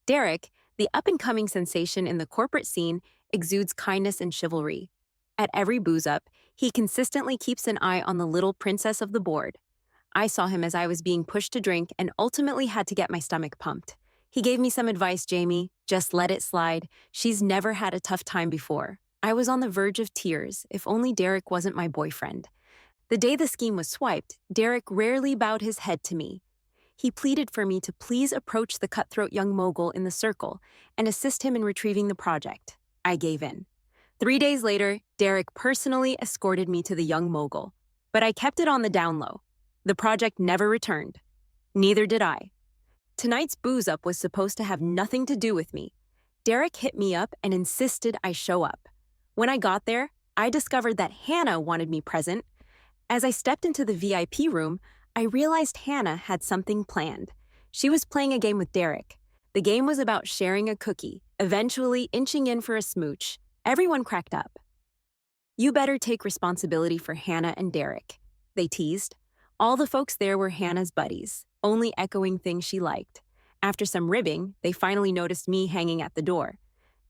Derek, the up-and-coming sensation in the corporate scene, exudes kindness and chivalry. At every booze up, he consistently keeps an eye on the little princess of the board. I saw him as I was being pushed to drink and ultimately had to get my stomach pumped. He gave me some advice, Jamie. Just let it slide. She's never had a tough time before. I was on the verge of tears, if only Derek wasn't my boyfriend. The day the scheme was swiped, Derek rarely bowed his head to me. He pleaded for me to please approach the cutthroat young mogul in the circle and assist him in retrieving the project. I gave in. 3 days later, Derek personally escorted me to the young mogul. But I kept it on the down low. The project never returned. Neither did I. Tonight's booze up was supposed to have nothing to do with me. Derek hit me up and insisted I show up. When I got there, I discovered that Hannah wanted me present. As I stepped into the VIP room, I realized Hannah had something planned. She was playing a game with Derek. The game was about sharing a cookie, eventually inching in for a smooch. Everyone cracked up. "You better take responsibility for Hannah and Derek," they teased. All the folks there were Hannah's buddies, only echoing things she liked. After some ribbing, they finally noticed me hanging at the door.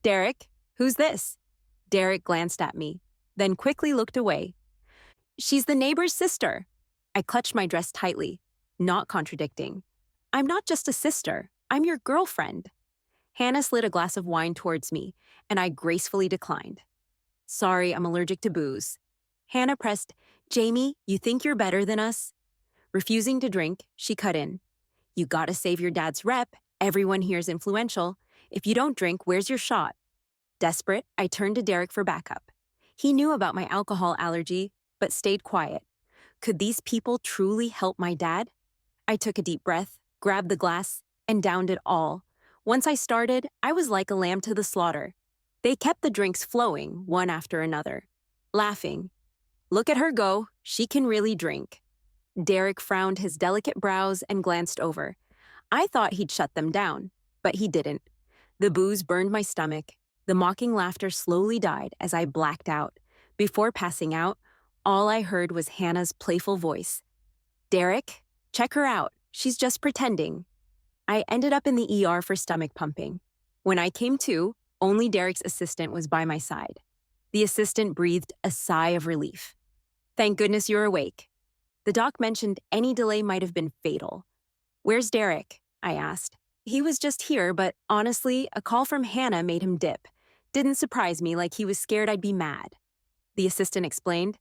"Derek, who's this?" Derek glanced at me, then quickly looked away. "She's the neighbor's sister." I clutched my dress tightly, not contradicting. "I'm not just a sister, I'm your girlfriend." Hannah slid a glass of wine towards me, and I gracefully declined. "Sorry, I'm allergic to booze." Hannah pressed, "Jamie, you think you're better than us?" Refusing to drink, she cut in. "You gotta save your dad's rep. Everyone here's influential. If you don't drink, where's your shot?" Desperate, I turned to Derek for backup. He knew about my alcohol allergy, but stayed quiet. Could these people truly help my dad? I took a deep breath, grabbed the glass, and downed it all. Once I started, I was like a lamb to the slaughter. They kept the drinks flowing, one after another. Laughing. "Look at her go, she can really drink." Derek frowned his delicate brows and glanced over. I thought he'd shut them down, but he didn't. The booze burned my stomach. The mocking laughter slowly died as I blacked out. Before passing out, all I heard was Hannah's playful voice. "Derek, check her out. She's just pretending." I ended up in the ER for stomach pumping. When I came to, only Derek's assistant was by my side. The assistant breathed a sigh of relief. "Thank goodness you're awake." The doc mentioned any delay might have been fatal. "Where's Derek?" I asked. "He was just here, but honestly, a call from Hannah made him dip. Didn't surprise me, like he was scared I'd be mad." The assistant explained,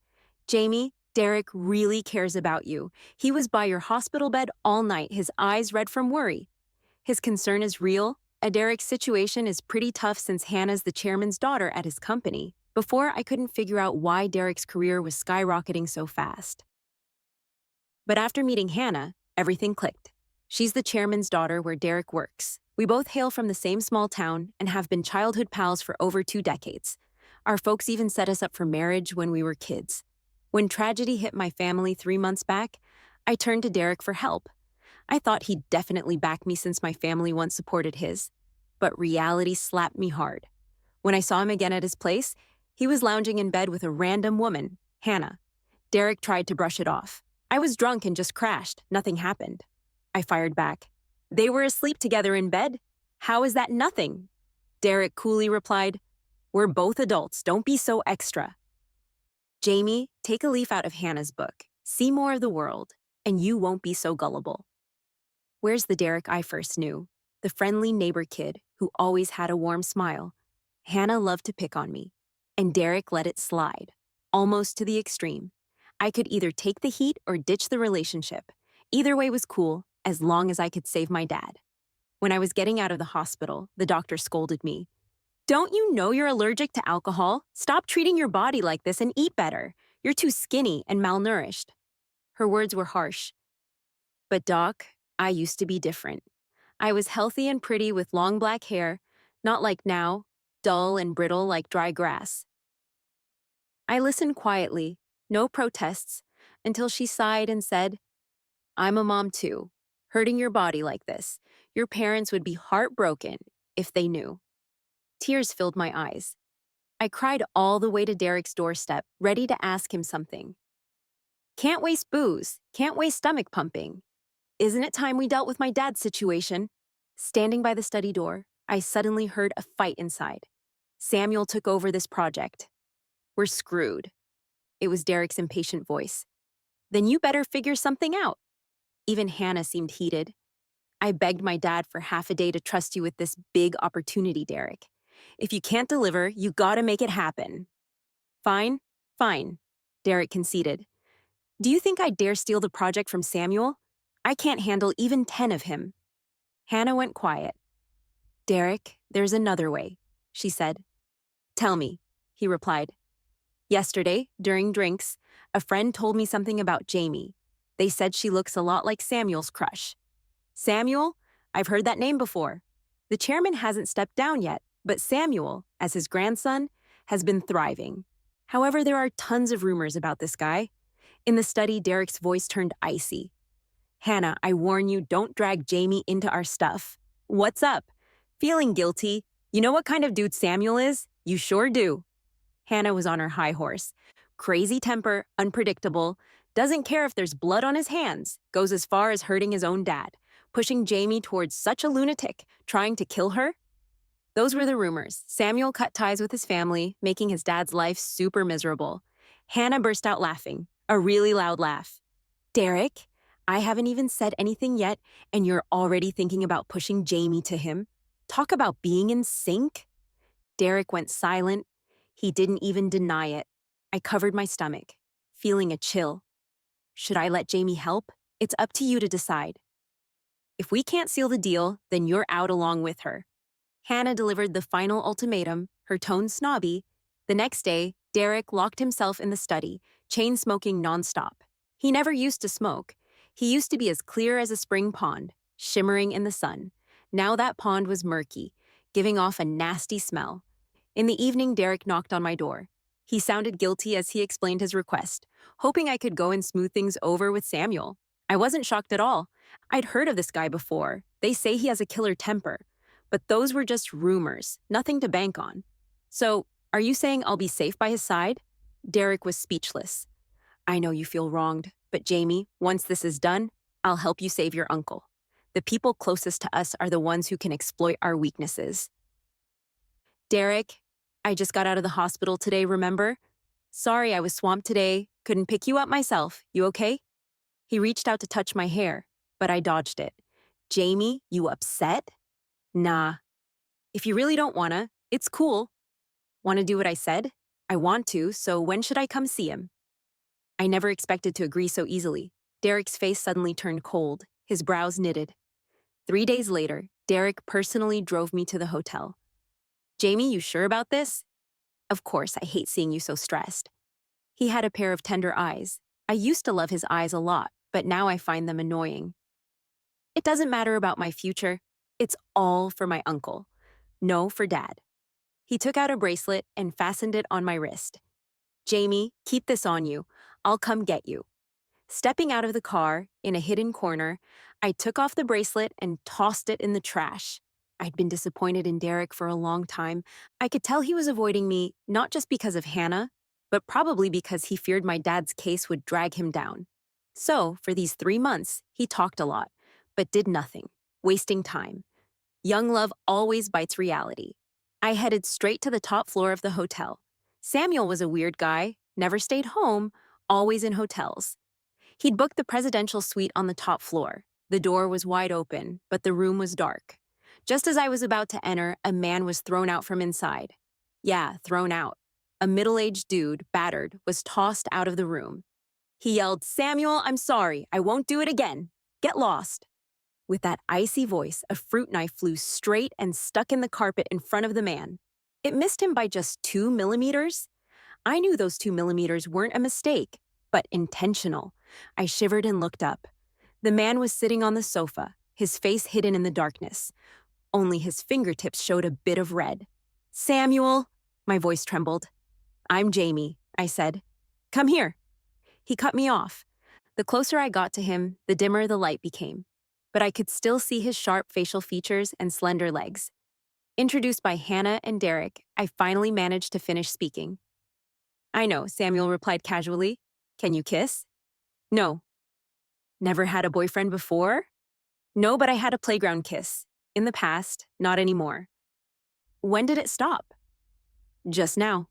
"Jamie, Derek really cares about you. He was by your hospital bed all night, his eyes red from worry. His concern is real. Derek's situation is pretty tough since Hannah's the chairman's daughter at his company." Before, I couldn't figure out why Derek's career was skyrocketing so fast. But after meeting Hannah, everything clicked. She's the chairman's daughter where Derek works. We both hail from the same small town and have been childhood pals for over 2 decades. Our folks even set us up for marriage when we were kids. When tragedy hit my family 3 months back, I turned to Derek for help. I thought he'd definitely back me since my family once supported his. But reality slapped me hard. When I saw him again at his place, he was lounging in bed with a random woman, Hannah. Derek tried to brush it off. "I was drunk and just crashed. Nothing happened." I fired back. "They were asleep together in bed. How is that nothing?" Derek coolly replied, "We're both adults. Don't be so extra." Jamie, take a leaf out of Hannah's book. See more of the world, and you won't be so gullible. Where's the Derek I first knew? The friendly neighbor kid who always had a warm smile. Hannah loved to pick on me, and Derek let it slide, almost to the extreme. I could either take the heat or ditch the relationship. Either way was cool, as long as I could save my dad. When I was getting out of the hospital, the doctor scolded me. "Don't you know you're allergic to alcohol? Stop treating your body like this and eat better. You're too skinny and malnourished." Her words were harsh. But Doc, I used to be different. I was healthy and pretty with long black hair, not like now, dull and brittle like dry grass. I listened quietly, no protests, until she sighed and said, "I'm a mom too. Hurting your body like this. Your parents would be heartbroken if they knew." Tears filled my eyes. I cried all the way to Derek's doorstep, ready to ask him something. "Can't waste booze. Can't waste stomach pumping. Isn't it time we dealt with my dad's situation?" Standing by the study door, I suddenly heard a fight inside. Samuel took over this project. We're screwed. It was Derek's impatient voice. Then you better figure something out. Even Hannah seemed heated. I begged my dad for half a day to trust you with this big opportunity, Derek. If you can't deliver, you gotta make it happen. Fine, fine, Derek conceded. Do you think I dare steal the project from Samuel? I can't handle even 10 of him. Hannah went quiet. Derek, there's another way, she said. Tell me, he replied. Yesterday, during drinks, a friend told me something about Jamie. They said she looks a lot like Samuel's crush. Samuel? I've heard that name before. The chairman hasn't stepped down yet, but Samuel, as his grandson, has been thriving. However, there are tons of rumors about this guy. In the study, Derek's voice turned icy. Hannah, I warn you, don't drag Jamie into our stuff. What's up? Feeling guilty? You know what kind of dude Samuel is? You sure do. Hannah was on her high horse. Crazy temper, unpredictable, doesn't care if there's blood on his hands, goes as far as hurting his own dad, pushing Jamie towards such a lunatic, trying to kill her. Those were the rumors. Samuel cut ties with his family, making his dad's life super miserable. Hannah burst out laughing, a really loud laugh. Derek, I haven't even said anything yet, and you're already thinking about pushing Jamie to him. Talk about being in sync. Derek went silent. He didn't even deny it. I covered my stomach, feeling a chill. Should I let Jamie help? It's up to you to decide. If we can't seal the deal, then you're out along with her. Hannah delivered the final ultimatum, her tone snobby. The next day, Derek locked himself in the study, chain-smoking nonstop. He never used to smoke. He used to be as clear as a spring pond, shimmering in the sun. Now that pond was murky, giving off a nasty smell. In the evening, Derek knocked on my door. He sounded guilty as he explained his request, hoping I could go and smooth things over with Samuel. I wasn't shocked at all. I'd heard of this guy before. They say he has a killer temper. But those were just rumors, nothing to bank on. So, are you saying I'll be safe by his side? Derek was speechless. I know you feel wronged, but Jamie, once this is done, I'll help you save your uncle. The people closest to us are the ones who can exploit our weaknesses. Derek, I just got out of the hospital today, remember? Sorry, I was swamped today. Couldn't pick you up myself. You okay? He reached out to touch my hair, but I dodged it. Jamie, you upset? Nah. If you really don't wanna, it's cool. Wanna do what I said? I want to, so when should I come see him? I never expected to agree so easily. Derek's face suddenly turned cold, his brows knitted. 3 days later, Derek personally drove me to the hotel. Jamie, you sure about this? Of course, I hate seeing you so stressed. He had a pair of tender eyes. I used to love his eyes a lot, but now I find them annoying. It doesn't matter about my future. It's all for my uncle. No for Dad. He took out a bracelet and fastened it on my wrist. Jamie, keep this on you. I'll come get you. Stepping out of the car, in a hidden corner, I took off the bracelet and tossed it in the trash. I'd been disappointed in Derek for a long time. I could tell he was avoiding me, not just because of Hannah, but probably because he feared my dad's case would drag him down. So, for these 3 months, he talked a lot, but did nothing, wasting time. Young love always bites reality. I headed straight to the top floor of the hotel. Samuel was a weird guy, never stayed home, always in hotels. He'd booked the presidential suite on the top floor. The door was wide open, but the room was dark. Just as I was about to enter, a man was thrown out from inside. Yeah, thrown out. A middle-aged dude, battered, was tossed out of the room. He yelled, "Samuel, I'm sorry. I won't do it again. Get lost." With that icy voice, a fruit knife flew straight and stuck in the carpet in front of the man. It missed him by just 2 millimeters. I knew those 2 millimeters weren't a mistake, but intentional. I shivered and looked up. The man was sitting on the sofa, his face hidden in the darkness. Only his fingertips showed a bit of red. "Samuel," my voice trembled. "I'm Jamie," I said. "Come here." He cut me off. The closer I got to him, the dimmer the light became. But I could still see his sharp facial features and slender legs. Introduced by Hannah and Derek, I finally managed to finish speaking. "I know," Samuel replied casually. "Can you kiss?" "No." "Never had a boyfriend before?" "No, but I had a playground kiss. In the past, not anymore. When did it stop? Just now.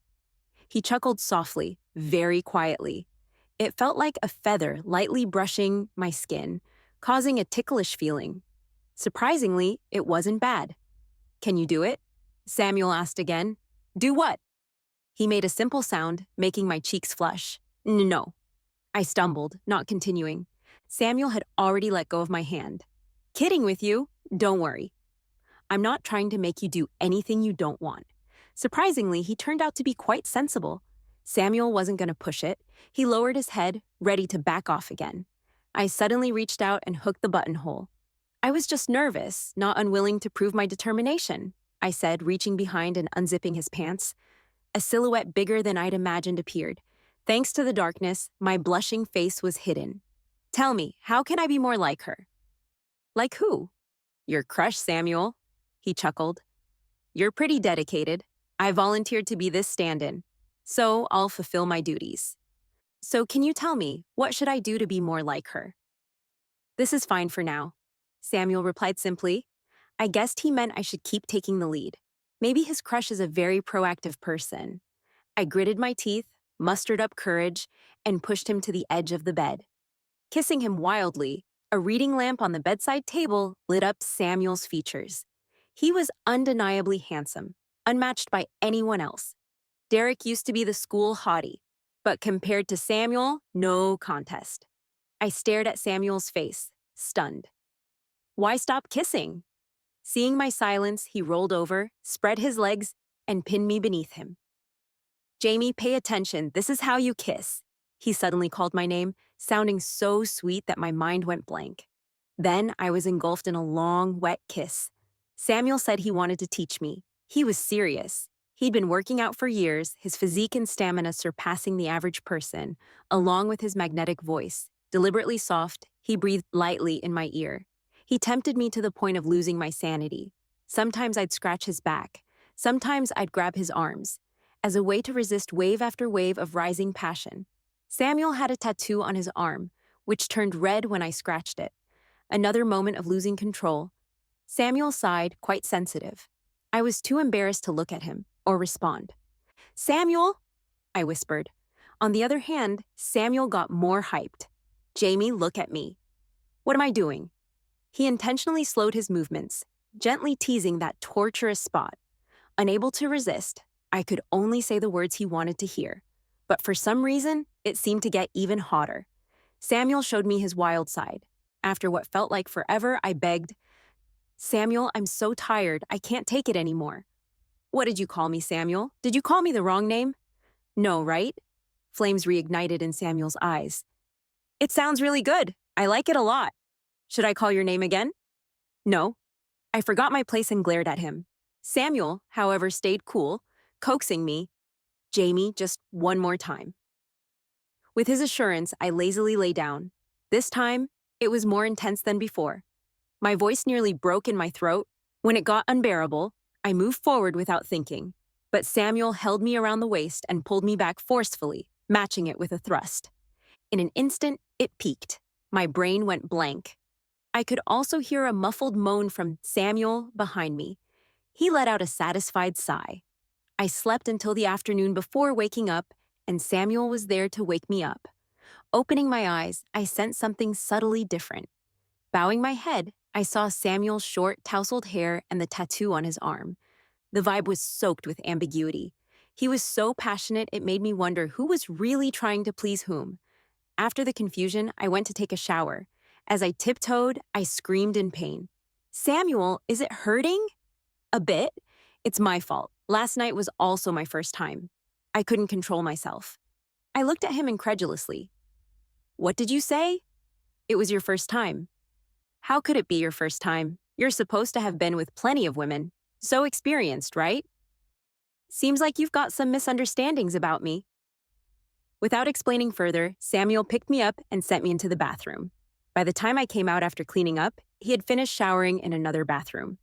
He chuckled softly, very quietly. It felt like a feather lightly brushing my skin, causing a ticklish feeling. Surprisingly, it wasn't bad. Can you do it? Samuel asked again. Do what? He made a simple sound, making my cheeks flush. No. I stumbled, not continuing. Samuel had already let go of my hand. Kidding with you? Don't worry. I'm not trying to make you do anything you don't want. Surprisingly, he turned out to be quite sensible. Samuel wasn't going to push it. He lowered his head, ready to back off again. I suddenly reached out and hooked the buttonhole. I was just nervous, not unwilling to prove my determination, I said, reaching behind and unzipping his pants. A silhouette bigger than I'd imagined appeared. Thanks to the darkness, my blushing face was hidden. Tell me, how can I be more like her? Like who? Your crush, Samuel. He chuckled. You're pretty dedicated. I volunteered to be this stand-in, so I'll fulfill my duties. So can you tell me, what should I do to be more like her? This is fine for now, Samuel replied simply. I guessed he meant I should keep taking the lead. Maybe his crush is a very proactive person. I gritted my teeth, mustered up courage, and pushed him to the edge of the bed. Kissing him wildly, a reading lamp on the bedside table lit up Samuel's features. He was undeniably handsome, unmatched by anyone else. Derek used to be the school hottie, but compared to Samuel, no contest. I stared at Samuel's face, stunned. Why stop kissing? Seeing my silence, he rolled over, spread his legs, and pinned me beneath him. Jamie, pay attention. This is how you kiss. He suddenly called my name, sounding so sweet that my mind went blank. Then I was engulfed in a long, wet kiss. Samuel said he wanted to teach me. He was serious. He'd been working out for years, his physique and stamina surpassing the average person, along with his magnetic voice. Deliberately soft, he breathed lightly in my ear. He tempted me to the point of losing my sanity. Sometimes I'd scratch his back. Sometimes I'd grab his arms, as a way to resist wave after wave of rising passion. Samuel had a tattoo on his arm, which turned red when I scratched it. Another moment of losing control. Samuel sighed, quite sensitive. I was too embarrassed to look at him or respond. Samuel, I whispered. On the other hand, Samuel got more hyped. Jamie, look at me. What am I doing? He intentionally slowed his movements, gently teasing that torturous spot. Unable to resist, I could only say the words he wanted to hear. But for some reason, it seemed to get even hotter. Samuel showed me his wild side. After what felt like forever, I begged, Samuel, I'm so tired. I can't take it anymore. What did you call me, Samuel? Did you call me the wrong name? No, right? Flames reignited in Samuel's eyes. It sounds really good. I like it a lot. Should I call your name again? No. I forgot my place and glared at him. Samuel, however, stayed cool, coaxing me, Jamie, just one more time. With his assurance, I lazily lay down. This time, it was more intense than before. My voice nearly broke in my throat. When it got unbearable, I moved forward without thinking. But Samuel held me around the waist and pulled me back forcefully, matching it with a thrust. In an instant, it peaked. My brain went blank. I could also hear a muffled moan from Samuel behind me. He let out a satisfied sigh. I slept until the afternoon before waking up, and Samuel was there to wake me up. Opening my eyes, I sensed something subtly different. Bowing my head, I saw Samuel's short, tousled hair and the tattoo on his arm. The vibe was soaked with ambiguity. He was so passionate it made me wonder who was really trying to please whom. After the confusion, I went to take a shower. As I tiptoed, I screamed in pain. Samuel, is it hurting? A bit. It's my fault. Last night was also my first time. I couldn't control myself. I looked at him incredulously. What did you say? It was your first time. How could it be your first time? You're supposed to have been with plenty of women. So experienced, right? Seems like you've got some misunderstandings about me. Without explaining further, Samuel picked me up and sent me into the bathroom. By the time I came out after cleaning up, he had finished showering in another bathroom.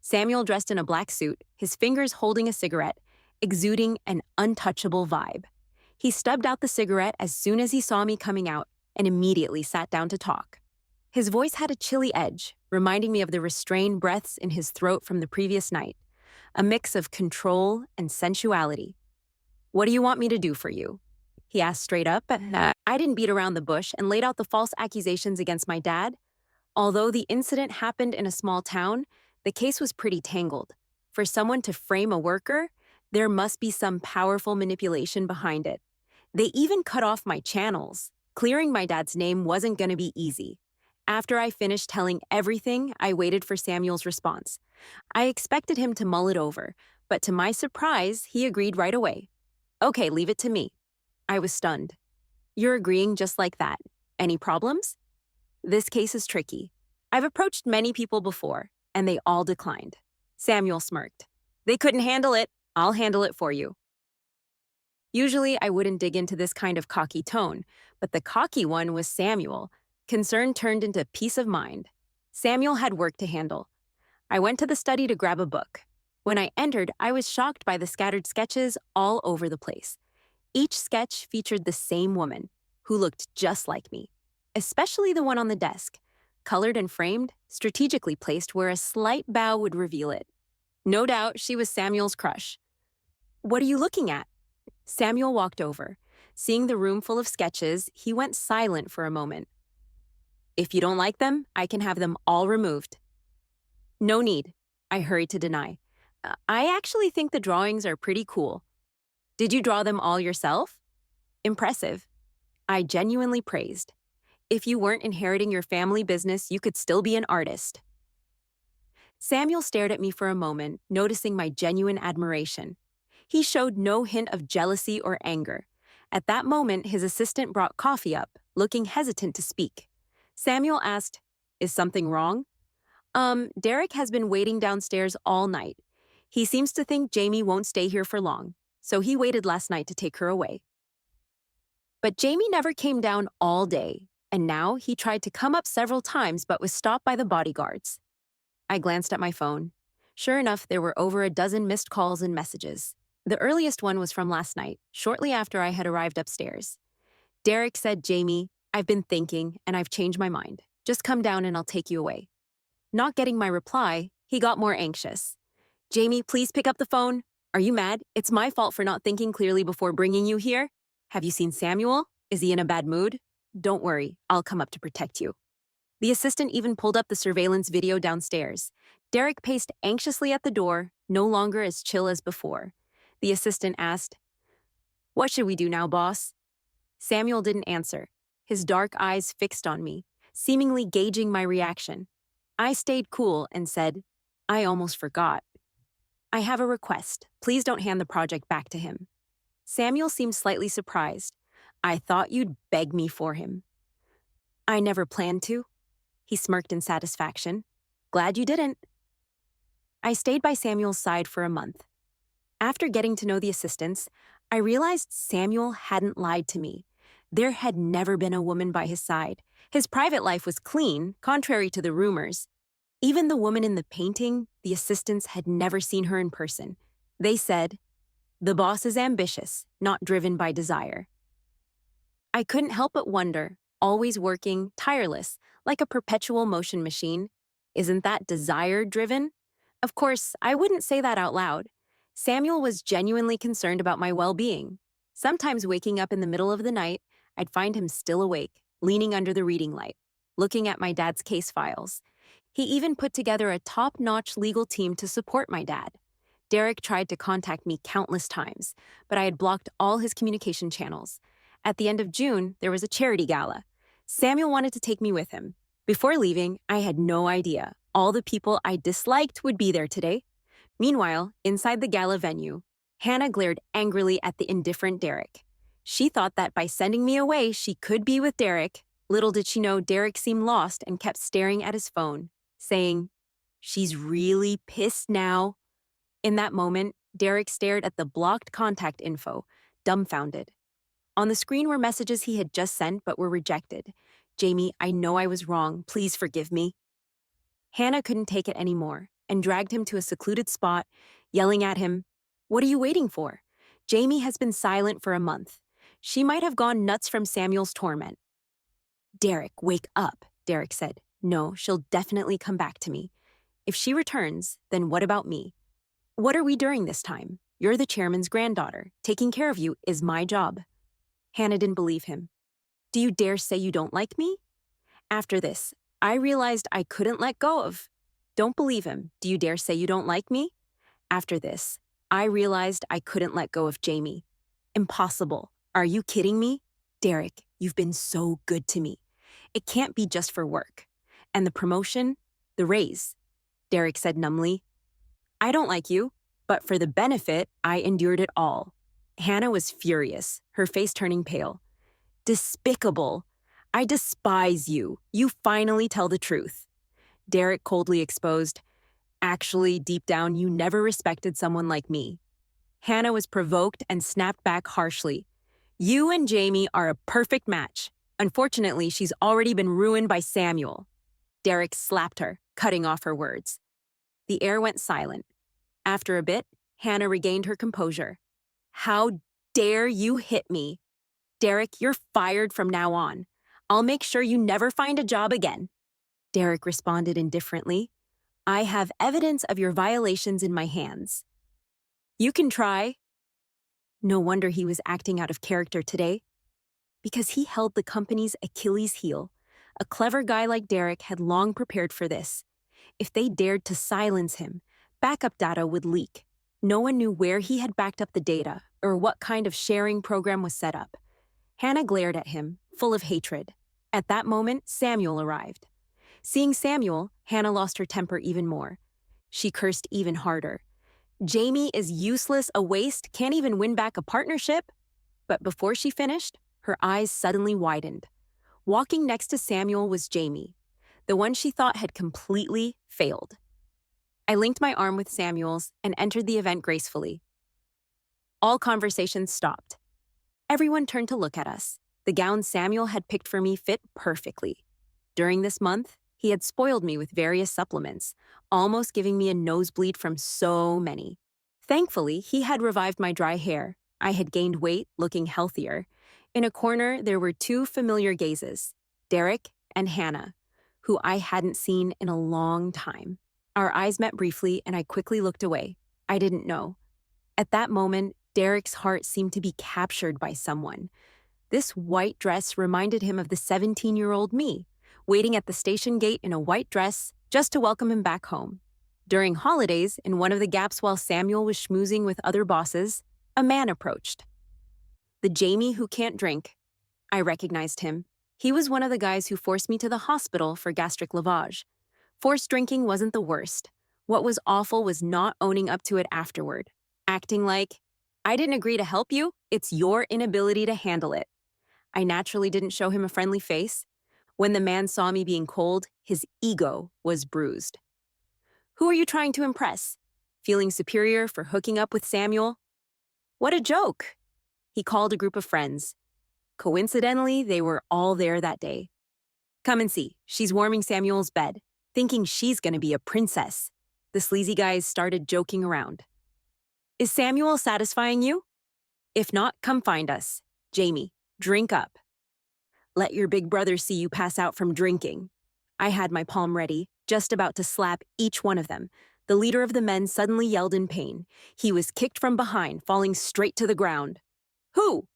Samuel dressed in a black suit, his fingers holding a cigarette, exuding an untouchable vibe. He stubbed out the cigarette as soon as he saw me coming out and immediately sat down to talk. His voice had a chilly edge, reminding me of the restrained breaths in his throat from the previous night, a mix of control and sensuality. "What do you want me to do for you?" he asked straight up. I didn't beat around the bush and laid out the false accusations against my dad. Although the incident happened in a small town, the case was pretty tangled. For someone to frame a worker, there must be some powerful manipulation behind it. They even cut off my channels. Clearing my dad's name wasn't going to be easy. After I finished telling everything, I waited for Samuel's response. I expected him to mull it over, but to my surprise, he agreed right away. "Okay, leave it to me." I was stunned. "You're agreeing just like that. Any problems?" "This case is tricky. I've approached many people before, and they all declined." Samuel smirked. "They couldn't handle it. I'll handle it for you." Usually, I wouldn't dig into this kind of cocky tone, but the cocky one was Samuel. Concern turned into peace of mind. Samuel had work to handle. I went to the study to grab a book. When I entered, I was shocked by the scattered sketches all over the place. Each sketch featured the same woman, who looked just like me, especially the one on the desk, colored and framed, strategically placed where a slight bow would reveal it. No doubt she was Samuel's crush. "What are you looking at?" Samuel walked over. Seeing the room full of sketches, he went silent for a moment. "If you don't like them, I can have them all removed." "No need," I hurried to deny. I actually think the drawings are pretty cool." "Did you draw them all yourself?" "Impressive." I genuinely praised. "If you weren't inheriting your family business, you could still be an artist." Samuel stared at me for a moment, noticing my genuine admiration. He showed no hint of jealousy or anger. At that moment, his assistant brought coffee up, looking hesitant to speak. Samuel asked, "Is something wrong?" Derek has been waiting downstairs all night. He seems to think Jamie won't stay here for long, so he waited last night to take her away." But Jamie never came down all day, and now he tried to come up several times but was stopped by the bodyguards. I glanced at my phone. Sure enough, there were over a dozen missed calls and messages. The earliest one was from last night, shortly after I had arrived upstairs. Derek said, "Jamie, I've been thinking, and I've changed my mind. Just come down and I'll take you away." Not getting my reply, he got more anxious. "Jamie, please pick up the phone. Are you mad? It's my fault for not thinking clearly before bringing you here. Have you seen Samuel? Is he in a bad mood? Don't worry, I'll come up to protect you." The assistant even pulled up the surveillance video downstairs. Derek paced anxiously at the door, no longer as chill as before. The assistant asked, "What should we do now, boss?" Samuel didn't answer, his dark eyes fixed on me, seemingly gauging my reaction. I stayed cool and said, "I almost forgot. I have a request. Please don't hand the project back to him." Samuel seemed slightly surprised. "I thought you'd beg me for him." "I never planned to." He smirked in satisfaction. "Glad you didn't." I stayed by Samuel's side for a month. After getting to know the assistants, I realized Samuel hadn't lied to me. There had never been a woman by his side. His private life was clean, contrary to the rumors. Even the woman in the painting, the assistants had never seen her in person. They said, "The boss is ambitious, not driven by desire." I couldn't help but wonder, always working, tireless, like a perpetual motion machine. Isn't that desire-driven? Of course, I wouldn't say that out loud. Samuel was genuinely concerned about my well-being. Sometimes waking up in the middle of the night, I'd find him still awake, leaning under the reading light, looking at my dad's case files. He even put together a top-notch legal team to support my dad. Derek tried to contact me countless times, but I had blocked all his communication channels. At the end of June, there was a charity gala. Samuel wanted to take me with him. Before leaving, I had no idea all the people I disliked would be there today. Meanwhile, inside the gala venue, Hannah glared angrily at the indifferent Derek. She thought that by sending me away, she could be with Derek. Little did she know Derek seemed lost and kept staring at his phone, saying, "She's really pissed now." In that moment, Derek stared at the blocked contact info, dumbfounded. On the screen were messages he had just sent but were rejected. "Jamie, I know I was wrong. Please forgive me." Hannah couldn't take it anymore and dragged him to a secluded spot, yelling at him, "What are you waiting for? Jamie has been silent for a month. She might have gone nuts from Samuel's torment." "Derek, wake up," Derek said. No, she'll definitely come back to me. If she returns, then what about me? What are we doing this time? You're the chairman's granddaughter. Taking care of you is my job. Hannah didn't believe him. Do you dare say you don't like me? After this, I realized I couldn't let go of. Don't believe him. Do you dare say you don't like me? After this, I realized I couldn't let go of Jamie. Impossible. Are you kidding me? Derek, you've been so good to me. It can't be just for work. And the promotion? The raise. Derek said numbly. I don't like you, but for the benefit, I endured it all. Hannah was furious, her face turning pale. Despicable. I despise you. You finally tell the truth. Derek coldly exposed. Actually, deep down, you never respected someone like me. Hannah was provoked and snapped back harshly. You and Jamie are a perfect match. Unfortunately, she's already been ruined by Samuel. Derek slapped her, cutting off her words. The air went silent. After a bit, Hannah regained her composure. How dare you hit me? Derek, you're fired from now on. I'll make sure you never find a job again. Derek responded indifferently. I have evidence of your violations in my hands. You can try. No wonder he was acting out of character today. Because he held the company's Achilles heel. A clever guy like Derek had long prepared for this. If they dared to silence him, backup data would leak. No one knew where he had backed up the data or what kind of sharing program was set up. Hannah glared at him, full of hatred. At that moment, Samuel arrived. Seeing Samuel, Hannah lost her temper even more. She cursed even harder. Jamie is useless, a waste, can't even win back a partnership. But before she finished, her eyes suddenly widened. Walking next to Samuel was Jamie, the one she thought had completely failed. I linked my arm with Samuel's and entered the event gracefully. All conversations stopped. Everyone turned to look at us. The gown Samuel had picked for me fit perfectly. During this month, he had spoiled me with various supplements, almost giving me a nosebleed from so many. Thankfully, he had revived my dry hair. I had gained weight, looking healthier. In a corner, there were two familiar gazes, Derek and Hannah, who I hadn't seen in a long time. Our eyes met briefly, and I quickly looked away. I didn't know. At that moment, Derek's heart seemed to be captured by someone. This white dress reminded him of the 17-year-old me, waiting at the station gate in a white dress just to welcome him back home. During holidays, in one of the gaps while Samuel was schmoozing with other bosses, a man approached. The Jamie who can't drink. I recognized him. He was one of the guys who forced me to the hospital for gastric lavage. Forced drinking wasn't the worst. What was awful was not owning up to it afterward, acting like, I didn't agree to help you, it's your inability to handle it. I naturally didn't show him a friendly face. When the man saw me being cold, his ego was bruised. Who are you trying to impress? Feeling superior for hooking up with Samuel? What a joke! He called a group of friends. Coincidentally, they were all there that day. Come and see, she's warming Samuel's bed, thinking she's gonna be a princess. The sleazy guys started joking around. Is Samuel satisfying you? If not, come find us. Jamie, drink up. Let your big brother see you pass out from drinking. I had my palm ready, just about to slap each one of them. The leader of the men suddenly yelled in pain. He was kicked from behind, falling straight to the ground. Who?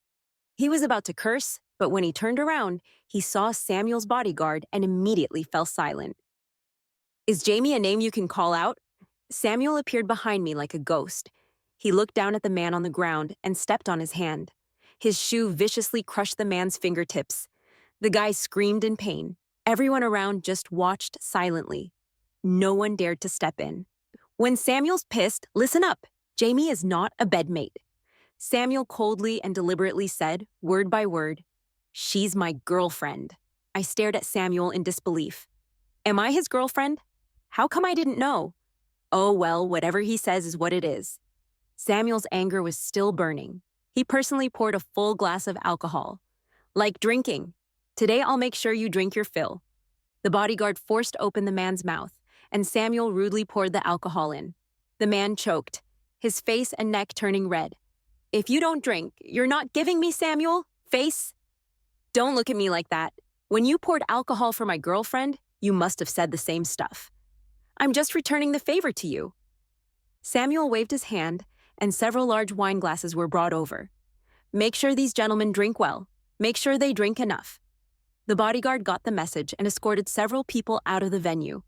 He was about to curse, but when he turned around, he saw Samuel's bodyguard and immediately fell silent. Is Jamie a name you can call out? Samuel appeared behind me like a ghost. He looked down at the man on the ground and stepped on his hand. His shoe viciously crushed the man's fingertips. The guy screamed in pain. Everyone around just watched silently. No one dared to step in. When Samuel's pissed, listen up. Jamie is not a bedmate. Samuel coldly and deliberately said, word by word, she's my girlfriend. I stared at Samuel in disbelief. Am I his girlfriend? How come I didn't know? Oh, well, whatever he says is what it is. Samuel's anger was still burning. He personally poured a full glass of alcohol. Like drinking. Today I'll make sure you drink your fill. The bodyguard forced open the man's mouth, and Samuel rudely poured the alcohol in. The man choked, his face and neck turning red. If you don't drink, you're not giving me, Samuel? Face? Don't look at me like that. When you poured alcohol for my girlfriend, You must have said the same stuff. I'm just returning the favor to you. Samuel waved his hand, and several large wine glasses were brought over. Make sure these gentlemen drink well. Make sure they drink enough. The bodyguard got the message and escorted several people out of the venue.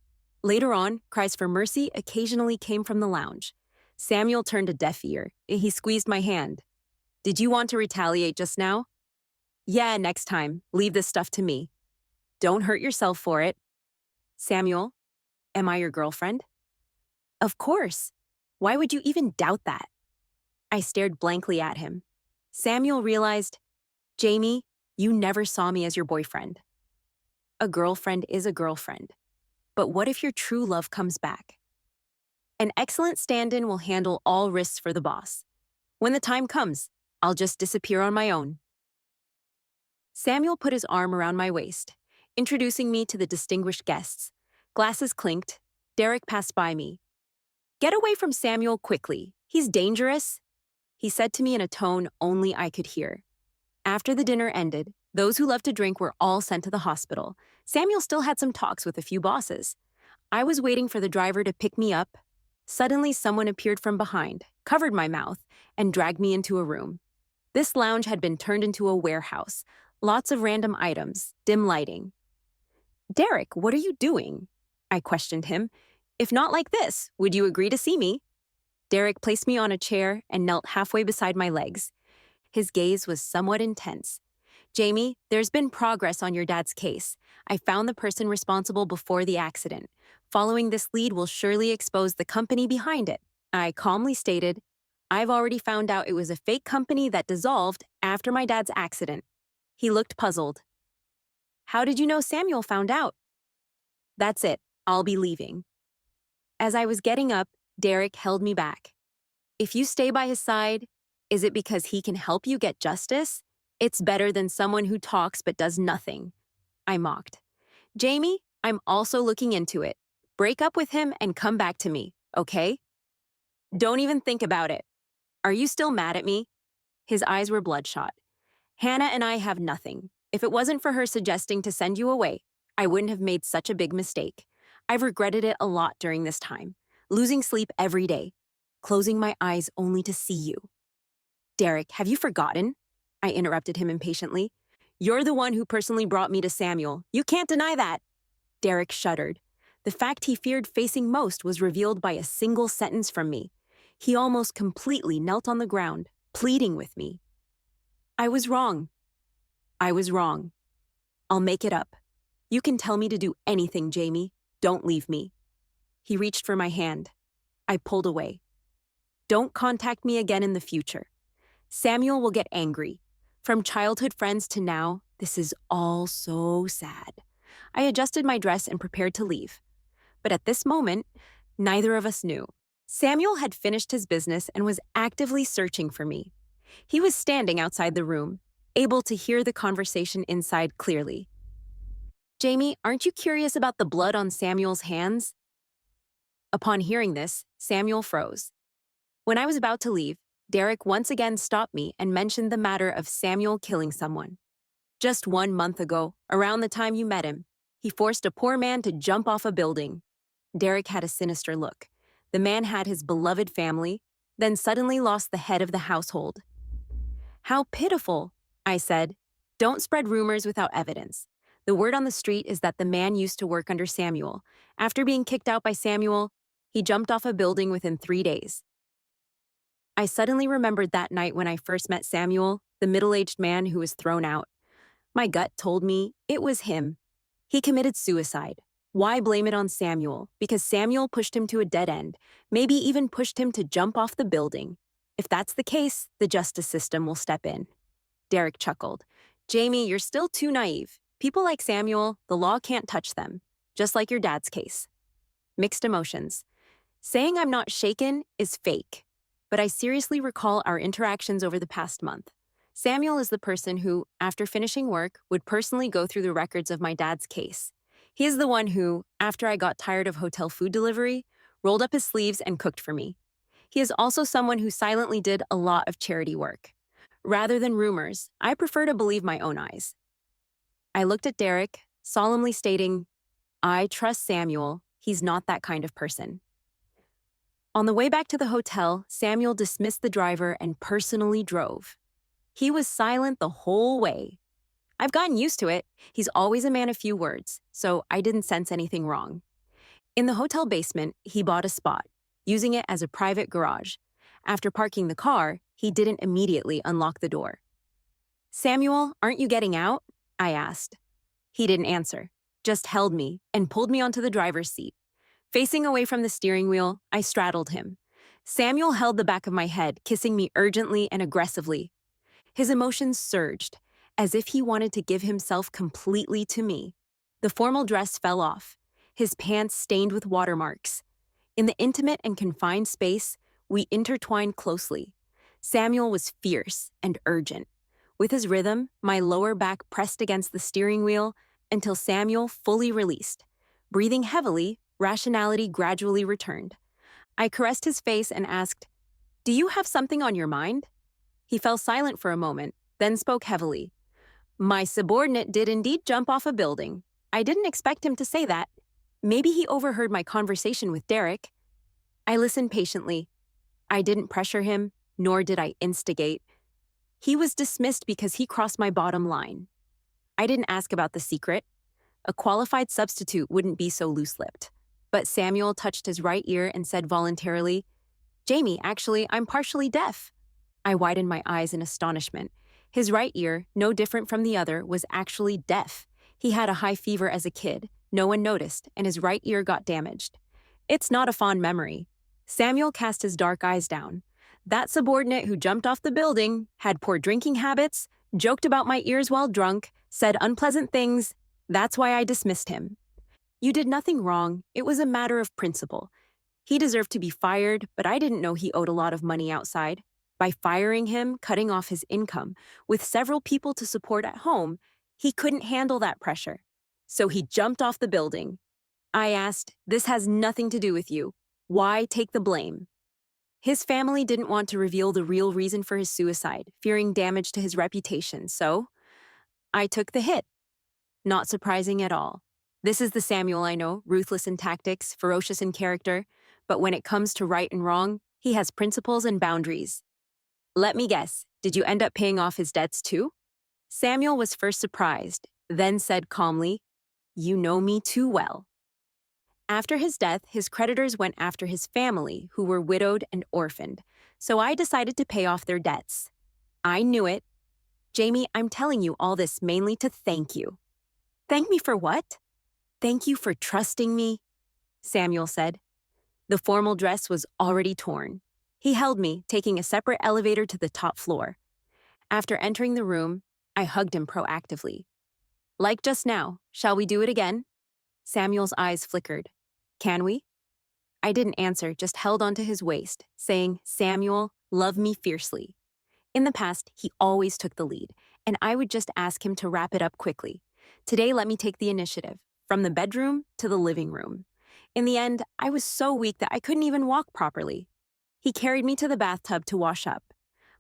Later on, cries for mercy occasionally came from the lounge. Samuel turned a deaf ear. He squeezed my hand. Did you want to retaliate just now? Yeah, next time. Leave this stuff to me. Don't hurt yourself for it. Samuel, am I your girlfriend? Of course. Why would you even doubt that? I stared blankly at him. Samuel realized, Jamie, you never saw me as your boyfriend. A girlfriend is a girlfriend. But what if your true love comes back? An excellent stand-in will handle all risks for the boss. When the time comes, I'll just disappear on my own. Samuel put his arm around my waist, introducing me to the distinguished guests. Glasses clinked. Derek passed by me. Get away from Samuel quickly. He's dangerous, he said to me in a tone only I could hear. After the dinner ended, those who loved to drink were all sent to the hospital. Samuel still had some talks with a few bosses. I was waiting for the driver to pick me up. Suddenly, someone appeared from behind, covered my mouth, and dragged me into a room. This lounge had been turned into a warehouse. Lots of random items, dim lighting. Derek, what are you doing? I questioned him. If not like this, would you agree to see me? Derek placed me on a chair and knelt halfway beside my legs. His gaze was somewhat intense. Jamie, there's been progress on your dad's case. I found the person responsible before the accident. Following this lead will surely expose the company behind it. I calmly stated, I've already found out it was a fake company that dissolved after my dad's accident. He looked puzzled. How did you know Samuel found out? That's it. I'll be leaving. As I was getting up, Derek held me back. If you stay by his side, is it because he can help you get justice? It's better than someone who talks but does nothing. I mocked. Jamie, I'm also looking into it. Break up with him and come back to me, okay? Don't even think about it. Are you still mad at me? His eyes were bloodshot. Hannah and I have nothing. If it wasn't for her suggesting to send you away, I wouldn't have made such a big mistake. I've regretted it a lot during this time, losing sleep every day, closing my eyes only to see you. Derek, have you forgotten? I interrupted him impatiently. You're the one who personally brought me to Samuel. You can't deny that. Derek shuddered. The fact he feared facing most was revealed by a single sentence from me. He almost completely knelt on the ground, pleading with me. I was wrong. I was wrong. I'll make it up. You can tell me to do anything, Jamie. Don't leave me. He reached for my hand. I pulled away. Don't contact me again in the future. Samuel will get angry. From childhood friends to now, this is all so sad. I adjusted my dress and prepared to leave. But at this moment, neither of us knew. Samuel had finished his business and was actively searching for me. He was standing outside the room, able to hear the conversation inside clearly. Jamie, aren't you curious about the blood on Samuel's hands? Upon hearing this, Samuel froze. When I was about to leave, Derek once again stopped me and mentioned the matter of Samuel killing someone. Just 1 month ago, around the time you met him, he forced a poor man to jump off a building. Derek had a sinister look. The man had his beloved family, then suddenly lost the head of the household. How pitiful, I said. Don't spread rumors without evidence. The word on the street is that the man used to work under Samuel. After being kicked out by Samuel, he jumped off a building within 3 days. I suddenly remembered that night when I first met Samuel, the middle-aged man who was thrown out. My gut told me it was him. He committed suicide. Why blame it on Samuel? Because Samuel pushed him to a dead end, maybe even pushed him to jump off the building. If that's the case, the justice system will step in. Derek chuckled. Jamie, you're still too naive. People like Samuel, the law can't touch them, just like your dad's case. Mixed emotions. Saying I'm not shaken is fake, but I seriously recall our interactions over the past month. Samuel is the person who, after finishing work, would personally go through the records of my dad's case. He is the one who, after I got tired of hotel food delivery, rolled up his sleeves and cooked for me. He is also someone who silently did a lot of charity work. Rather than rumors, I prefer to believe my own eyes. I looked at Derek, solemnly stating, I trust Samuel. He's not that kind of person. On the way back to the hotel, Samuel dismissed the driver and personally drove. He was silent the whole way. I've gotten used to it. He's always a man of few words, so I didn't sense anything wrong. In the hotel basement, he bought a spot, using it as a private garage. After parking the car, he didn't immediately unlock the door. "Samuel, aren't you getting out?" I asked. He didn't answer, just held me and pulled me onto the driver's seat. Facing away from the steering wheel, I straddled him. Samuel held the back of my head, kissing me urgently and aggressively. His emotions surged, as if he wanted to give himself completely to me. The formal dress fell off, his pants stained with watermarks. In the intimate and confined space, we intertwined closely. Samuel was fierce and urgent. With his rhythm, my lower back pressed against the steering wheel until Samuel fully released. Breathing heavily, rationality gradually returned. I caressed his face and asked, "Do you have something on your mind?" He fell silent for a moment, then spoke heavily. "My subordinate did indeed jump off a building. I didn't expect him to say that. Maybe he overheard my conversation with Derek." I listened patiently. I didn't pressure him, nor did I instigate. He was dismissed because he crossed my bottom line. I didn't ask about the secret. A qualified substitute wouldn't be so loose-lipped. But Samuel touched his right ear and said voluntarily, "Jamie, actually, I'm partially deaf." I widened my eyes in astonishment. His right ear, no different from the other, was actually deaf. He had a high fever as a kid. No one noticed, and his right ear got damaged. It's not a fond memory. Samuel cast his dark eyes down. That subordinate who jumped off the building, had poor drinking habits, joked about my ears while drunk, said unpleasant things. That's why I dismissed him. You did nothing wrong. It was a matter of principle. He deserved to be fired, but I didn't know he owed a lot of money outside. By firing him, cutting off his income, with several people to support at home, he couldn't handle that pressure. So he jumped off the building. I asked, "This has nothing to do with you. Why take the blame?" His family didn't want to reveal the real reason for his suicide, fearing damage to his reputation, so I took the hit. Not surprising at all. This is the Samuel I know, ruthless in tactics, ferocious in character, but when it comes to right and wrong, he has principles and boundaries. Let me guess, did you end up paying off his debts too? Samuel was first surprised, then said calmly, "You know me too well." After his death, his creditors went after his family, who were widowed and orphaned, so I decided to pay off their debts. I knew it. Jamie, I'm telling you all this mainly to thank you. Thank me for what? Thank you for trusting me, Samuel said. The formal dress was already torn. He held me, taking a separate elevator to the top floor. After entering the room, I hugged him proactively. Like just now, shall we do it again? Samuel's eyes flickered. Can we? I didn't answer, just held onto his waist, saying, Samuel, love me fiercely. In the past, he always took the lead, and I would just ask him to wrap it up quickly. Today, let me take the initiative, from the bedroom to the living room. In the end, I was so weak that I couldn't even walk properly. He carried me to the bathtub to wash up.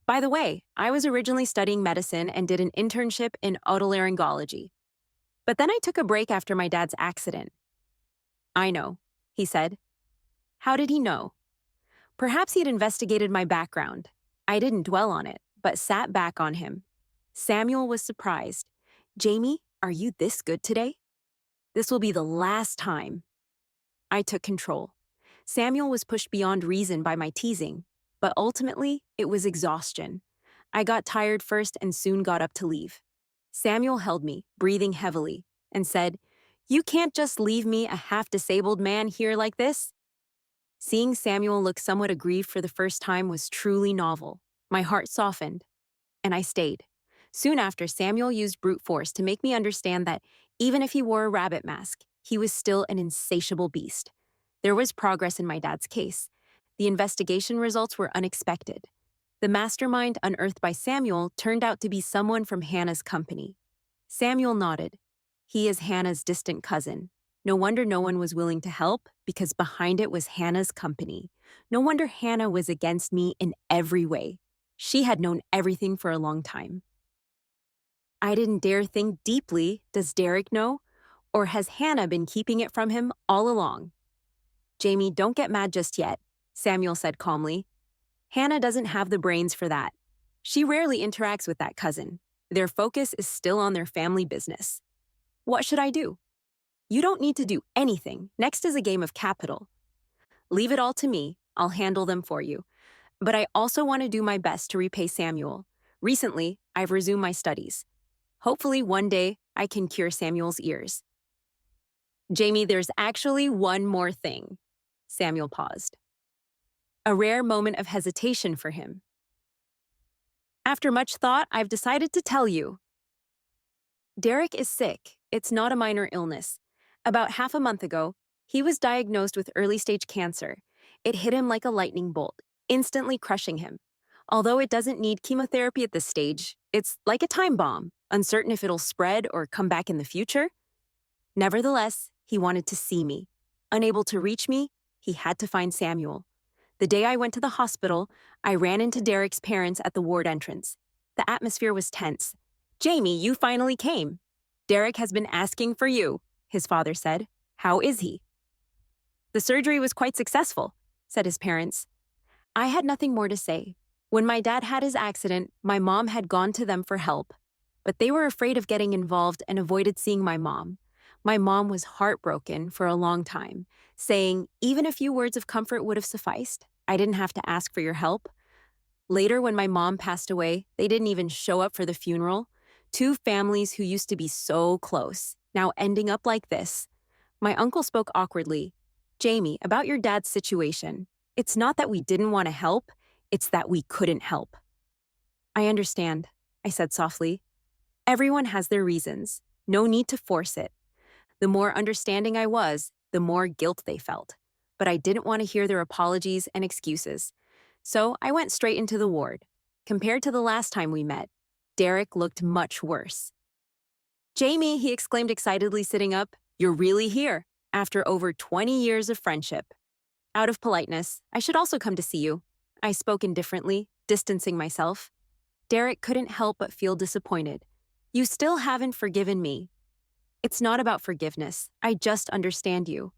By the way, I was originally studying medicine and did an internship in otolaryngology. But then I took a break after my dad's accident. I know, he said. How did he know? Perhaps he'd investigated my background. I didn't dwell on it, but sat back on him. Samuel was surprised. Jamie, are you this good today? This will be the last time. I took control. Samuel was pushed beyond reason by my teasing, but ultimately, it was exhaustion. I got tired first and soon got up to leave. Samuel held me, breathing heavily, and said, You can't just leave me, a half-disabled man, here like this. Seeing Samuel look somewhat aggrieved for the first time was truly novel. My heart softened, and I stayed. Soon after, Samuel used brute force to make me understand that even if he wore a rabbit mask, he was still an insatiable beast. There was progress in my dad's case. The investigation results were unexpected. The mastermind unearthed by Samuel turned out to be someone from Hannah's company. Samuel nodded. He is Hannah's distant cousin. No wonder no one was willing to help, because behind it was Hannah's company. No wonder Hannah was against me in every way. She had known everything for a long time. I didn't dare think deeply, does Derek know? Or has Hannah been keeping it from him all along? Jamie, don't get mad just yet, Samuel said calmly. Hannah doesn't have the brains for that. She rarely interacts with that cousin. Their focus is still on their family business. What should I do? You don't need to do anything. Next is a game of capital. Leave it all to me. I'll handle them for you. But I also want to do my best to repay Samuel. Recently, I've resumed my studies. Hopefully, one day, I can cure Samuel's ears. Jamie, there's actually one more thing. Samuel paused. A rare moment of hesitation for him. After much thought, I've decided to tell you. Derek is sick. It's not a minor illness. About half a month ago, he was diagnosed with early-stage cancer. It hit him like a lightning bolt, instantly crushing him. Although it doesn't need chemotherapy at this stage, it's like a time bomb, uncertain if it'll spread or come back in the future. Nevertheless, he wanted to see me. Unable to reach me, he had to find Samuel. The day I went to the hospital, I ran into Derek's parents at the ward entrance. The atmosphere was tense. Jamie, you finally came. Derek has been asking for you, his father said. How is he? The surgery was quite successful, said his parents. I had nothing more to say. When my dad had his accident, my mom had gone to them for help. But they were afraid of getting involved and avoided seeing my mom. My mom was heartbroken for a long time, saying even a few words of comfort would have sufficed. I didn't have to ask for your help. Later, when my mom passed away, they didn't even show up for the funeral. Two families who used to be so close, now ending up like this. My uncle spoke awkwardly. Jamie, about your dad's situation. It's not that we didn't want to help, it's that we couldn't help. I understand, I said softly. Everyone has their reasons. No need to force it. The more understanding I was, the more guilt they felt. But I didn't want to hear their apologies and excuses. So I went straight into the ward. Compared to the last time we met, Derek looked much worse. Jamie, he exclaimed excitedly sitting up, you're really here, after over 20 years of friendship. Out of politeness, I should also come to see you. I spoke indifferently, distancing myself. Derek couldn't help but feel disappointed. You still haven't forgiven me. It's not about forgiveness. I just understand you.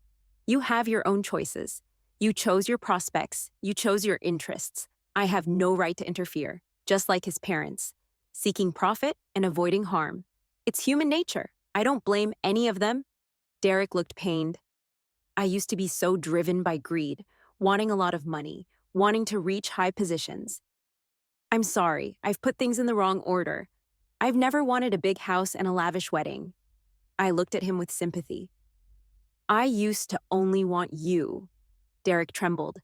You have your own choices. You chose your prospects. You chose your interests. I have no right to interfere, just like his parents, seeking profit and avoiding harm. It's human nature. I don't blame any of them. Derek looked pained. I used to be so driven by greed, wanting a lot of money, wanting to reach high positions. I'm sorry, I've put things in the wrong order. I've never wanted a big house and a lavish wedding. I looked at him with sympathy. I used to only want you. Derek trembled.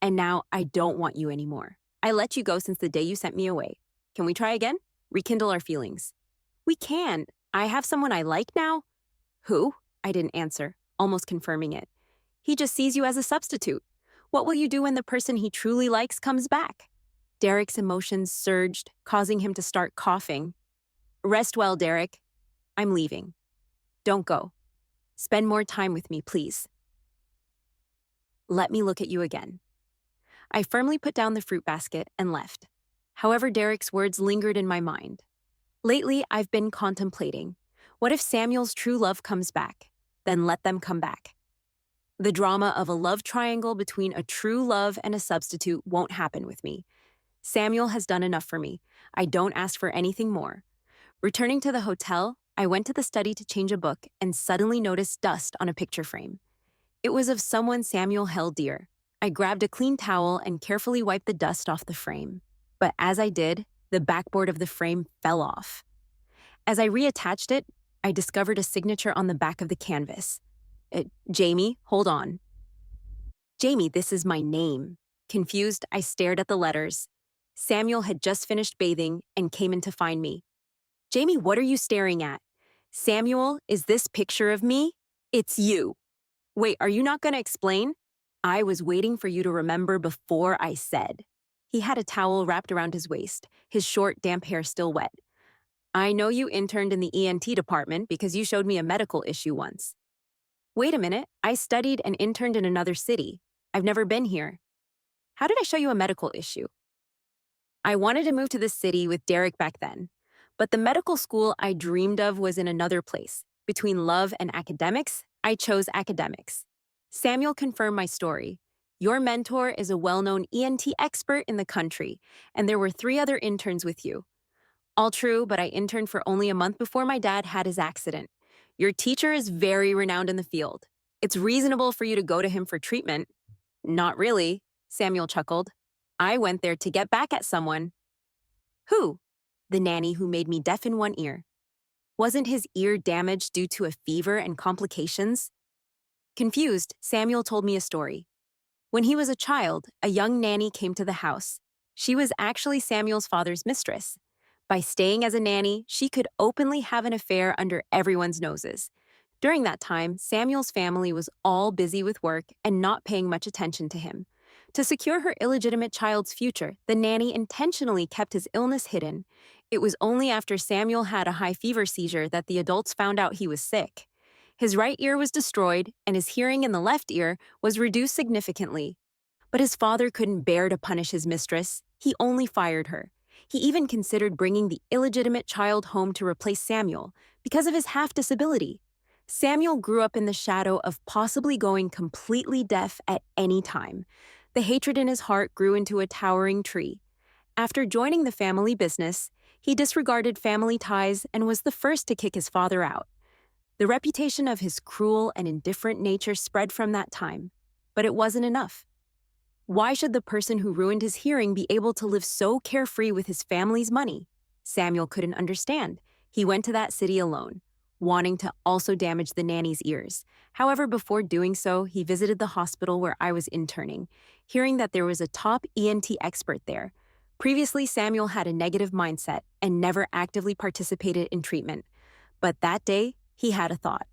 And now I don't want you anymore. I let you go since the day you sent me away. Can we try again? Rekindle our feelings. We can. I have someone I like now. Who? I didn't answer, almost confirming it. He just sees you as a substitute. What will you do when the person he truly likes comes back? Derek's emotions surged, causing him to start coughing. Rest well, Derek. I'm leaving. Don't go. Spend more time with me, please. Let me look at you again. I firmly put down the fruit basket and left. However, Derek's words lingered in my mind. Lately, I've been contemplating. What if Samuel's true love comes back? Then let them come back. The drama of a love triangle between a true love and a substitute won't happen with me. Samuel has done enough for me. I don't ask for anything more. Returning to the hotel, I went to the study to change a book and suddenly noticed dust on a picture frame. It was of someone Samuel held dear. I grabbed a clean towel and carefully wiped the dust off the frame. But as I did, the backboard of the frame fell off. As I reattached it, I discovered a signature on the back of the canvas. Jamie, hold on. Jamie, this is my name. Confused, I stared at the letters. Samuel had just finished bathing and came in to find me. Jamie, what are you staring at? Samuel, is this picture of me? It's you. Wait, are you not going to explain? I was waiting for you to remember before I said. He had a towel wrapped around his waist, his short, damp hair still wet. I know you interned in the ENT department because you showed me a medical issue once. Wait a minute, I studied and interned in another city. I've never been here. How did I show you a medical issue? I wanted to move to this city with Derek back then, but the medical school I dreamed of was in another place, Between love and academics, I chose academics. Samuel confirmed my story. Your mentor is a well-known ENT expert in the country, and there were 3 other interns with you. All true, but I interned for only a month before my dad had his accident. Your teacher is very renowned in the field. It's reasonable for you to go to him for treatment. Not really, Samuel chuckled. I went there to get back at someone. Who? The nanny who made me deaf in one ear. Wasn't his ear damaged due to a fever and complications? Confused, Samuel told me a story. When he was a child, a young nanny came to the house. She was actually Samuel's father's mistress. By staying as a nanny, she could openly have an affair under everyone's noses. During that time, Samuel's family was all busy with work and not paying much attention to him. To secure her illegitimate child's future, the nanny intentionally kept his illness hidden. It was only after Samuel had a high fever seizure that the adults found out he was sick. His right ear was destroyed, and his hearing in the left ear was reduced significantly. But his father couldn't bear to punish his mistress. He only fired her. He even considered bringing the illegitimate child home to replace Samuel because of his half-disability. Samuel grew up in the shadow of possibly going completely deaf at any time. The hatred in his heart grew into a towering tree. After joining the family business, he disregarded family ties and was the first to kick his father out. The reputation of his cruel and indifferent nature spread from that time, but it wasn't enough. Why should the person who ruined his hearing be able to live so carefree with his family's money? Samuel couldn't understand. He went to that city alone, wanting to also damage the nanny's ears. However, before doing so, he visited the hospital where I was interning, hearing that there was a top ENT expert there. Previously, Samuel had a negative mindset and never actively participated in treatment. But that day, he had a thought.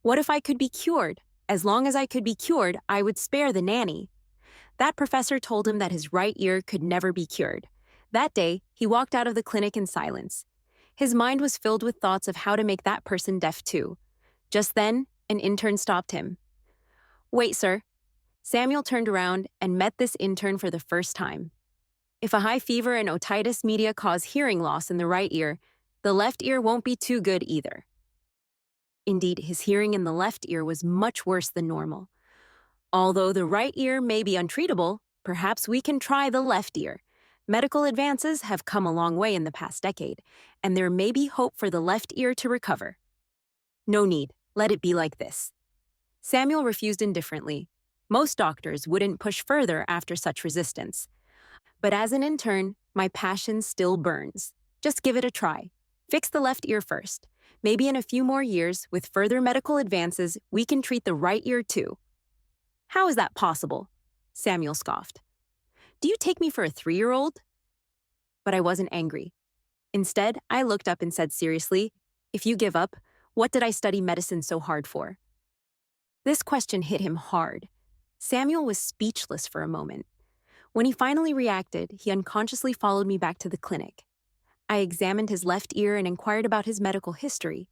What if I could be cured? As long as I could be cured, I would spare the nanny. That professor told him that his right ear could never be cured. That day, he walked out of the clinic in silence. His mind was filled with thoughts of how to make that person deaf too. Just then, an intern stopped him. Wait, sir. Samuel turned around and met this intern for the first time. If a high fever and otitis media cause hearing loss in the right ear, the left ear won't be too good either. Indeed, his hearing in the left ear was much worse than normal. Although the right ear may be untreatable, perhaps we can try the left ear. Medical advances have come a long way in the past decade, and there may be hope for the left ear to recover. No need, let it be like this. Samuel refused indifferently. Most doctors wouldn't push further after such resistance. But as an intern, my passion still burns. Just give it a try. Fix the left ear first. Maybe in a few more years, with further medical advances, we can treat the right ear too. How is that possible? Samuel scoffed. Do you take me for a 3-year-old? But I wasn't angry. Instead, I looked up and said seriously, if you give up, what did I study medicine so hard for? This question hit him hard. Samuel was speechless for a moment. When he finally reacted, he unconsciously followed me back to the clinic. I examined his left ear and inquired about his medical history.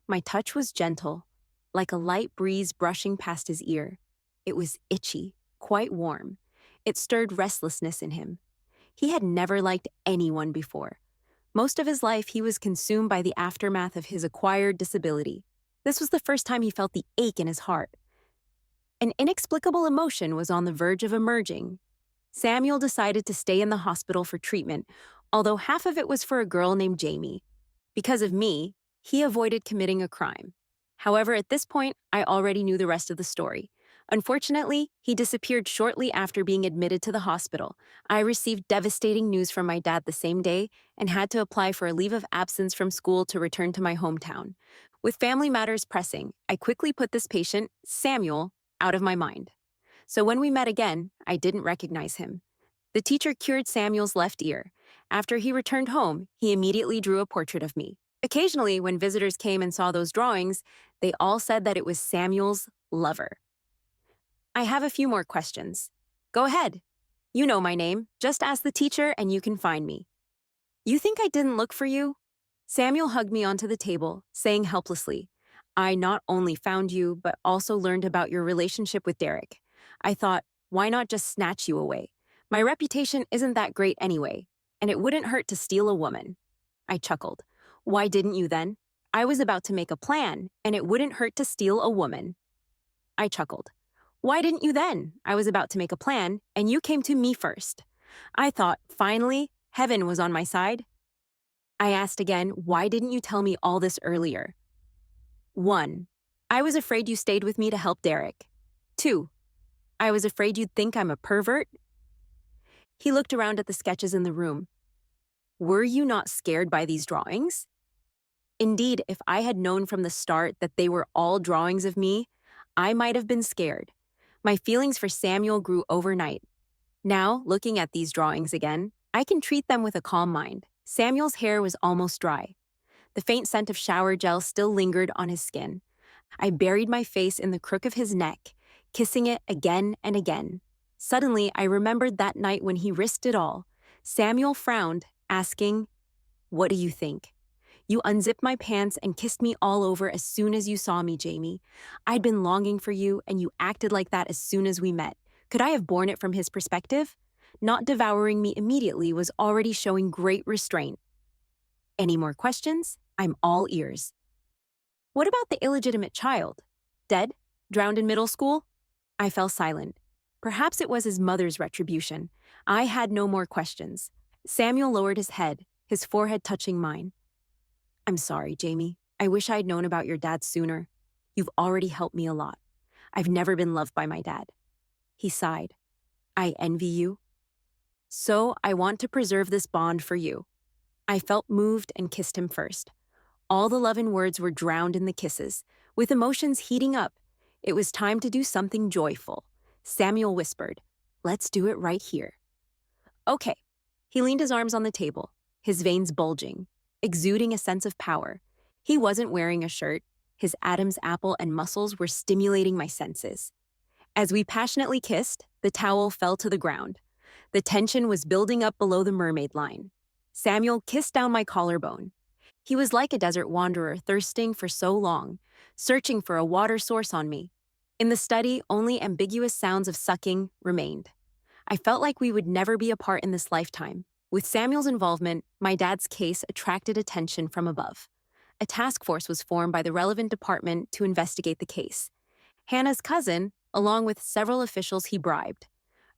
My touch was gentle, like a light breeze brushing past his ear. It was itchy, quite warm. It stirred restlessness in him. He had never liked anyone before. Most of his life, he was consumed by the aftermath of his acquired disability. This was the first time he felt the ache in his heart. An inexplicable emotion was on the verge of emerging. Samuel decided to stay in the hospital for treatment, although half of it was for a girl named Jamie. Because of me, he avoided committing a crime. However, at this point, I already knew the rest of the story. Unfortunately, he disappeared shortly after being admitted to the hospital. I received devastating news from my dad the same day and had to apply for a leave of absence from school to return to my hometown. With family matters pressing, I quickly put this patient, Samuel, out of my mind. So when we met again, I didn't recognize him. The teacher cured Samuel's left ear. After he returned home, he immediately drew a portrait of me. Occasionally, when visitors came and saw those drawings, they all said that it was Samuel's lover. I have a few more questions. Go ahead. You know my name. Just ask the teacher and you can find me. You think I didn't look for you? Samuel hugged me onto the table, saying helplessly, I not only found you, but also learned about your relationship with Derek. I thought, why not just snatch you away? My reputation isn't that great anyway, and it wouldn't hurt to steal a woman. I chuckled. Why didn't you then? I was about to make a plan, and it wouldn't hurt to steal a woman. I chuckled. Why didn't you then? I was about to make a plan, and you came to me first. I thought, finally, heaven was on my side. I asked again, why didn't you tell me all this earlier? 1. I was afraid you stayed with me to help Derek. 2. I was afraid you'd think I'm a pervert. He looked around at the sketches in the room. Were you not scared by these drawings? Indeed, if I had known from the start that they were all drawings of me, I might have been scared. My feelings for Samuel grew overnight. Now, looking at these drawings again, I can treat them with a calm mind. Samuel's hair was almost dry. The faint scent of shower gel still lingered on his skin. I buried my face in the crook of his neck, kissing it again and again. Suddenly, I remembered that night when he risked it all. Samuel frowned, asking, "What do you think?" You unzipped my pants and kissed me all over as soon as you saw me, Jamie. I'd been longing for you, and you acted like that as soon as we met. Could I have borne it from his perspective? Not devouring me immediately was already showing great restraint. Any more questions? I'm all ears. What about the illegitimate child? Dead? Drowned in middle school? I fell silent. Perhaps it was his mother's retribution. I had no more questions. Samuel lowered his head, his forehead touching mine. I'm sorry, Jamie. I wish I'd known about your dad sooner. You've already helped me a lot. I've never been loved by my dad. He sighed. I envy you. So I want to preserve this bond for you. I felt moved and kissed him first. All the love and words were drowned in the kisses. With emotions heating up, it was time to do something joyful. Samuel whispered, "Let's do it right here." Okay. He leaned his arms on the table, his veins bulging, exuding a sense of power. He wasn't wearing a shirt. His Adam's apple and muscles were stimulating my senses. As we passionately kissed, the towel fell to the ground. The tension was building up below the mermaid line. Samuel kissed down my collarbone. He was like a desert wanderer thirsting for so long, searching for a water source on me. In the study, only ambiguous sounds of sucking remained. I felt like we would never be apart in this lifetime. With Samuel's involvement, my dad's case attracted attention from above. A task force was formed by the relevant department to investigate the case. Hannah's cousin, along with several officials he bribed.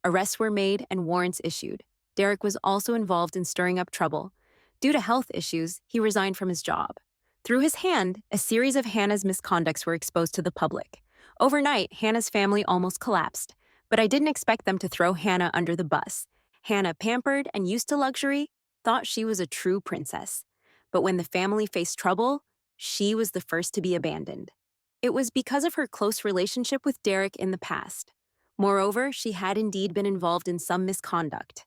Arrests were made and warrants issued. Derek was also involved in stirring up trouble. Due to health issues, he resigned from his job. Through his hand, a series of Hannah's misconducts were exposed to the public. Overnight, Hannah's family almost collapsed, but I didn't expect them to throw Hannah under the bus. Hannah, pampered and used to luxury, thought she was a true princess. But when the family faced trouble, she was the first to be abandoned. It was because of her close relationship with Derek in the past. Moreover, she had indeed been involved in some misconduct.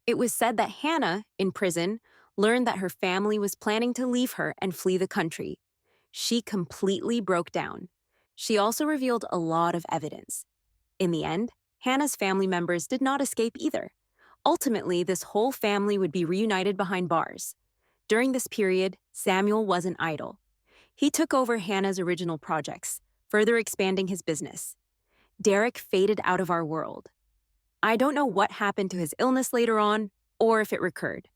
It was said that Hannah, in prison, learned that her family was planning to leave her and flee the country. She completely broke down. She also revealed a lot of evidence. In the end, Hannah's family members did not escape either. Ultimately, this whole family would be reunited behind bars. During this period, Samuel wasn't idle. He took over Hannah's original projects, further expanding his business. Derek faded out of our world. I don't know what happened to his illness later on, or if it recurred.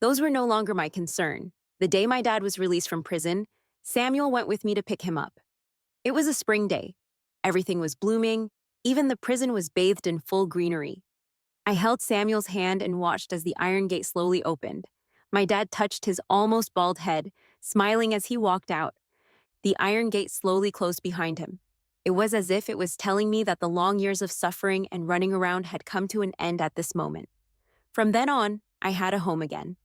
Those were no longer my concern. The day my dad was released from prison, Samuel went with me to pick him up. It was a spring day. Everything was blooming. Even the prison was bathed in full greenery. I held Samuel's hand and watched as the iron gate slowly opened. My dad touched his almost bald head, smiling as he walked out. The iron gate slowly closed behind him. It was as if it was telling me that the long years of suffering and running around had come to an end at this moment. From then on, I had a home again.